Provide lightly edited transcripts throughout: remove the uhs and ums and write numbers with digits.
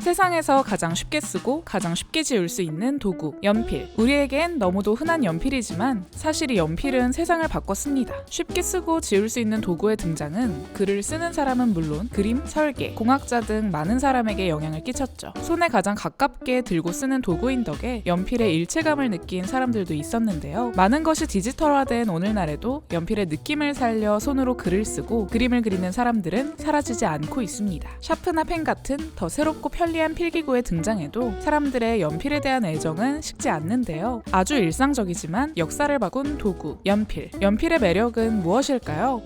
세상에서 가장 쉽게 쓰고 가장 쉽게 지울 수 있는 도구, 연필. 우리에겐 너무도 흔한 연필이지만 사실 이 연필은 세상을 바꿨습니다. 쉽게 쓰고 지울 수 있는 도구의 등장은 글을 쓰는 사람은 물론 그림, 설계, 공학자 등 많은 사람에게 영향을 끼쳤죠. 손에 가장 가깝게 들고 쓰는 도구인 덕에 연필의 일체감을 느낀 사람들도 있었는데요. 많은 것이 디지털화된 오늘날에도 연필의 느낌을 살려 손으로 글을 쓰고 그림을 그리는 사람들은 사라지지 않고 있습니다. 샤프나 펜 같은 더 새롭고 편리한 필기구의 등장에도 사람들의 연필에 대한 애정은 식지 않는데요. 아주 일상적이지만 역사를 바꾼 도구, 연필. 연필의 매력은 무엇일까요?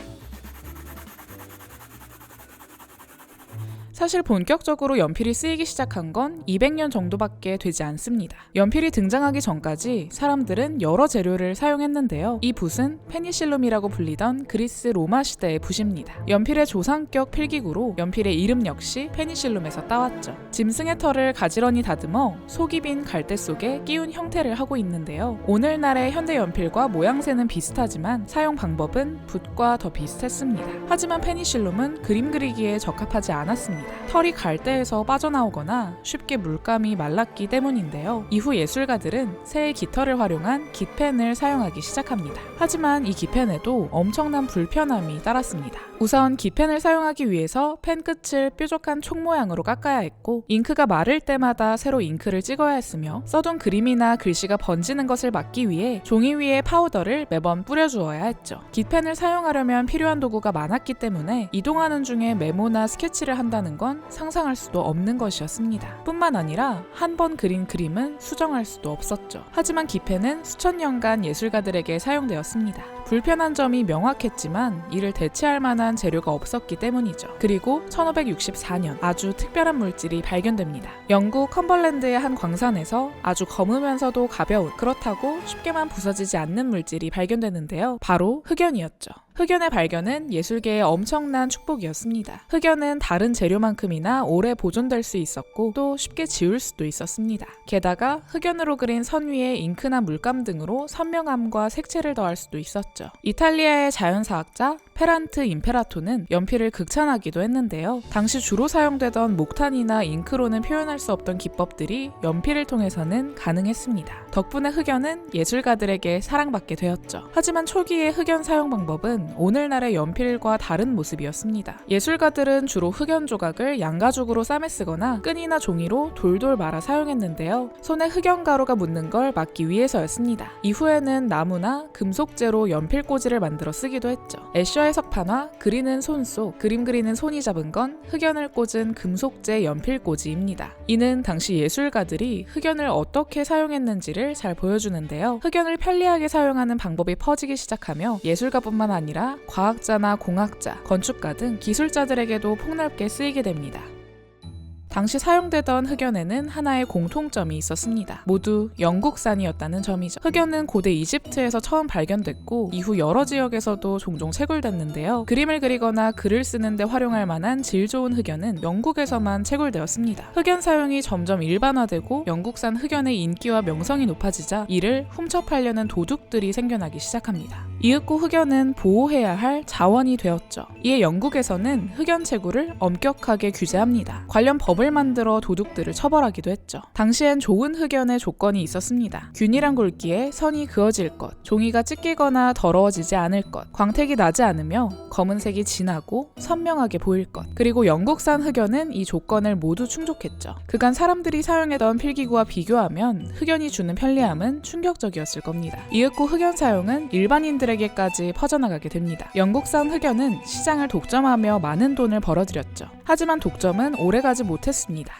사실 본격적으로 연필이 쓰이기 시작한 건 200년 정도밖에 되지 않습니다. 연필이 등장하기 전까지 사람들은 여러 재료를 사용했는데요. 이 붓은 페니실룸이라고 불리던 그리스 로마 시대의 붓입니다. 연필의 조상격 필기구로 연필의 이름 역시 페니실룸에서 따왔죠. 짐승의 털을 가지런히 다듬어 속이 빈 갈대 속에 끼운 형태를 하고 있는데요. 오늘날의 현대 연필과 모양새는 비슷하지만 사용 방법은 붓과 더 비슷했습니다. 하지만 페니실룸은 그림 그리기에 적합하지 않았습니다. 털이 갈대에서 빠져나오거나 쉽게 물감이 말랐기 때문인데요. 이후 예술가들은 새의 깃털을 활용한 깃펜을 사용하기 시작합니다. 하지만 이 깃펜에도 엄청난 불편함이 따랐습니다. 우선 깃펜을 사용하기 위해서 펜 끝을 뾰족한 총 모양으로 깎아야 했고 잉크가 마를 때마다 새로 잉크를 찍어야 했으며 써둔 그림이나 글씨가 번지는 것을 막기 위해 종이 위에 파우더를 매번 뿌려주어야 했죠. 깃펜을 사용하려면 필요한 도구가 많았기 때문에 이동하는 중에 메모나 스케치를 한다는 건 상상할 수도 없는 것이었습니다. 뿐만 아니라 한 번 그린 그림은 수정할 수도 없었죠. 하지만 깃펜은 수천 년간 예술가들에게 사용되었습니다. 불편한 점이 명확했지만 이를 대체할 만한 재료가 없었기 때문이죠. 그리고 1564년 아주 특별한 물질이 발견됩니다. 영국 컴벌랜드의 한 광산에서 아주 검으면서도 가벼운, 그렇다고 쉽게만 부서지지 않는 물질이 발견되는데요. 바로 흑연이었죠. 흑연의 발견은 예술계의 엄청난 축복이었습니다. 흑연은 다른 재료만큼이나 오래 보존될 수 있었고 또 쉽게 지울 수도 있었습니다. 게다가 흑연으로 그린 선 위에 잉크나 물감 등으로 선명함과 색채를 더할 수도 있었죠. 이탈리아의 자연사학자 페란트 임페라토는 연필을 극찬하기도 했는데요. 당시 주로 사용되던 목탄이나 잉크로는 표현할 수 없던 기법들이 연필을 통해서는 가능했습니다. 덕분에 흑연은 예술가들에게 사랑받게 되었죠. 하지만 초기의 흑연 사용 방법은 오늘날의 연필과 다른 모습이었습니다. 예술가들은 주로 흑연 조각을 양가죽으로 싸매 쓰거나 끈이나 종이로 돌돌 말아 사용했는데요. 손에 흑연 가루가 묻는 걸 막기 위해서였습니다. 이후에는 나무나 금속재로 연필꽂이를 만들어 쓰기도 했죠. 애셔의 석판화, 그리는 손 속, 그림 그리는 손이 잡은 건 흑연을 꽂은 금속재 연필꽂이입니다. 이는 당시 예술가들이 흑연을 어떻게 사용했는지를 잘 보여주는데요. 흑연을 편리하게 사용하는 방법이 퍼지기 시작하며 예술가뿐만 아니라 과학자나 공학자, 건축가 등 기술자들에게도 폭넓게 쓰이게 됩니다. 당시 사용되던 흑연에는 하나의 공통점이 있었습니다. 모두 영국산이었다는 점이죠. 흑연은 고대 이집트에서 처음 발견됐고 이후 여러 지역에서도 종종 채굴됐는데요. 그림을 그리거나 글을 쓰는데 활용할 만한 질 좋은 흑연은 영국에서만 채굴되었습니다. 흑연 사용이 점점 일반화되고 영국산 흑연의 인기와 명성이 높아지자 이를 훔쳐 팔려는 도둑들이 생겨나기 시작합니다. 이윽고 흑연은 보호해야 할 자원이 되었죠. 이에 영국에서는 흑연 채굴을 엄격하게 규제합니다. 관련 법을 만들어 도둑들을 처벌하기도 했죠. 당시엔 좋은 흑연의 조건이 있었습니다. 균일한 굵기에 선이 그어질 것, 종이가 찢기거나 더러워지지 않을 것, 광택이 나지 않으며 검은색이 진하고 선명하게 보일 것, 그리고 영국산 흑연은 이 조건을 모두 충족했죠. 그간 사람들이 사용했던 필기구와 비교하면 흑연이 주는 편리함은 충격적이었을 겁니다. 이윽고 흑연 사용은 일반인들에게까지 퍼져나가게 됩니다. 영국산 흑연은 시장을 독점하며 많은 돈을 벌어들였죠. 하지만 독점은 오래가지 못했습니다.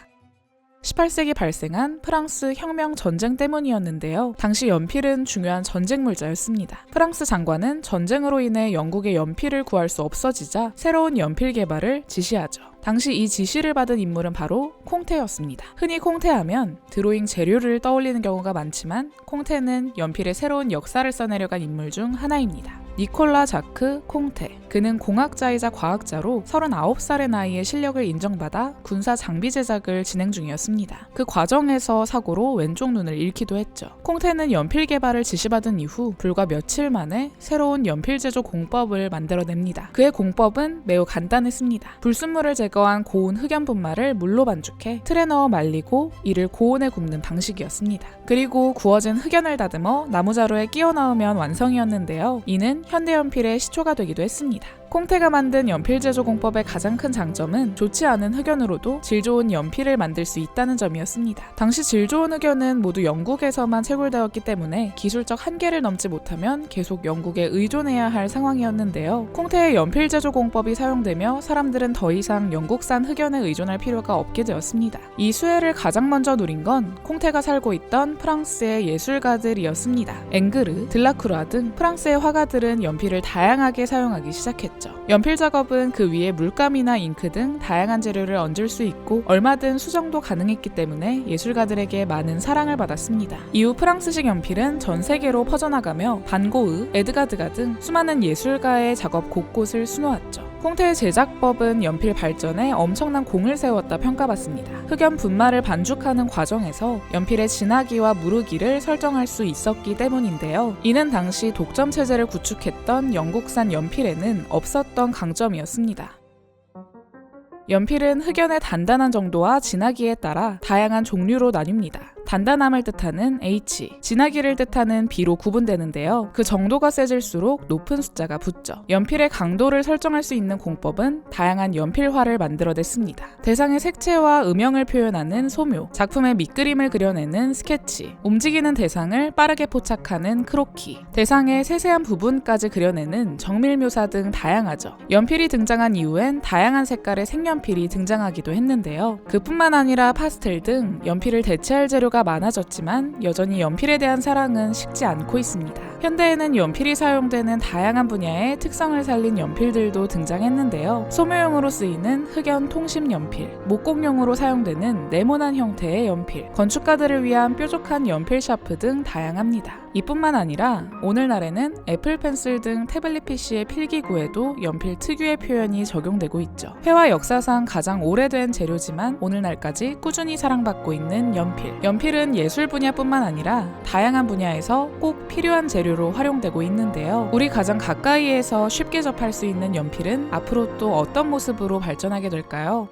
18세기 발생한 프랑스 혁명 전쟁 때문이었는데요. 당시 연필은 중요한 전쟁 물자였습니다. 프랑스 장관은 전쟁으로 인해 영국의 연필을 구할 수 없어지자 새로운 연필 개발을 지시하죠. 당시 이 지시를 받은 인물은 바로 콩테였습니다. 흔히 콩테하면 드로잉 재료를 떠올리는 경우가 많지만 콩테는 연필의 새로운 역사를 써내려간 인물 중 하나입니다. 니콜라 자크 콩테. 그는 공학자이자 과학자로 39살의 나이에 실력을 인정받아 군사 장비 제작을 진행 중이었습니다. 그 과정에서 사고로 왼쪽 눈을 잃기도 했죠. 콩테는 연필 개발을 지시받은 이후 불과 며칠 만에 새로운 연필 제조 공법을 만들어냅니다. 그의 공법은 매우 간단했습니다. 불순물을 제거한 고운 흑연 분말을 물로 반죽해 틀에 넣어 말리고 이를 고온에 굽는 방식이었습니다. 그리고 구워진 흑연을 다듬어 나무자루에 끼워 넣으면 완성이었는데요. 이는 현대 연필의 시초가 되기도 했습니다. 콩테가 만든 연필 제조 공법의 가장 큰 장점은 좋지 않은 흑연으로도 질 좋은 연필을 만들 수 있다는 점이었습니다. 당시 질 좋은 흑연은 모두 영국에서만 채굴되었기 때문에 기술적 한계를 넘지 못하면 계속 영국에 의존해야 할 상황이었는데요. 콩테의 연필 제조 공법이 사용되며 사람들은 더 이상 영국산 흑연에 의존할 필요가 없게 되었습니다. 이 수혜를 가장 먼저 누린 건 콩테가 살고 있던 프랑스의 예술가들이었습니다. 앵그르, 들라크루아 등 프랑스의 화가들은 연필을 다양하게 사용하기 시작했죠. 연필 작업은 그 위에 물감이나 잉크 등 다양한 재료를 얹을 수 있고 얼마든 수정도 가능했기 때문에 예술가들에게 많은 사랑을 받았습니다. 이후 프랑스식 연필은 전 세계로 퍼져나가며 반 고흐, 에드가 드가 등 수많은 예술가의 작업 곳곳을 수놓았죠. 콩테의 제작법은 연필 발전에 엄청난 공을 세웠다 평가받습니다. 흑연 분말을 반죽하는 과정에서 연필의 진하기와 무르기를 설정할 수 있었기 때문인데요. 이는 당시 독점 체제를 구축했던 영국산 연필에는 없었던 강점이었습니다. 연필은 흑연의 단단한 정도와 진하기에 따라 다양한 종류로 나뉩니다. 단단함을 뜻하는 H, 진하기를 뜻하는 B로 구분되는데요. 그 정도가 세질수록 높은 숫자가 붙죠. 연필의 강도를 설정할 수 있는 공법은 다양한 연필화를 만들어냈습니다. 대상의 색채와 음영을 표현하는 소묘, 작품의 밑그림을 그려내는 스케치, 움직이는 대상을 빠르게 포착하는 크로키, 대상의 세세한 부분까지 그려내는 정밀묘사 등 다양하죠. 연필이 등장한 이후엔 다양한 색깔의 색연필이 등장하기도 했는데요. 그뿐만 아니라 파스텔 등 연필을 대체할 재료가 많아졌지만 여전히 연필에 대한 사랑은 식지 않고 있습니다. 현대에는 연필이 사용되는 다양한 분야의 특성을 살린 연필들도 등장했는데요. 소묘용으로 쓰이는 흑연 통심 연필, 목공용으로 사용되는 네모난 형태의 연필, 건축가들을 위한 뾰족한 연필 샤프 등 다양합니다. 이뿐만 아니라 오늘날에는 애플 펜슬 등 태블릿 PC의 필기구에도 연필 특유의 표현이 적용되고 있죠. 회화 역사상 가장 오래된 재료지만 오늘날까지 꾸준히 사랑받고 있는 연필. 연필은 예술 분야뿐만 아니라 다양한 분야에서 꼭 필요한 재료로 활용되고 있는데요. 우리 가장 가까이에서 쉽게 접할 수 있는 연필은 앞으로 또 어떤 모습으로 발전하게 될까요?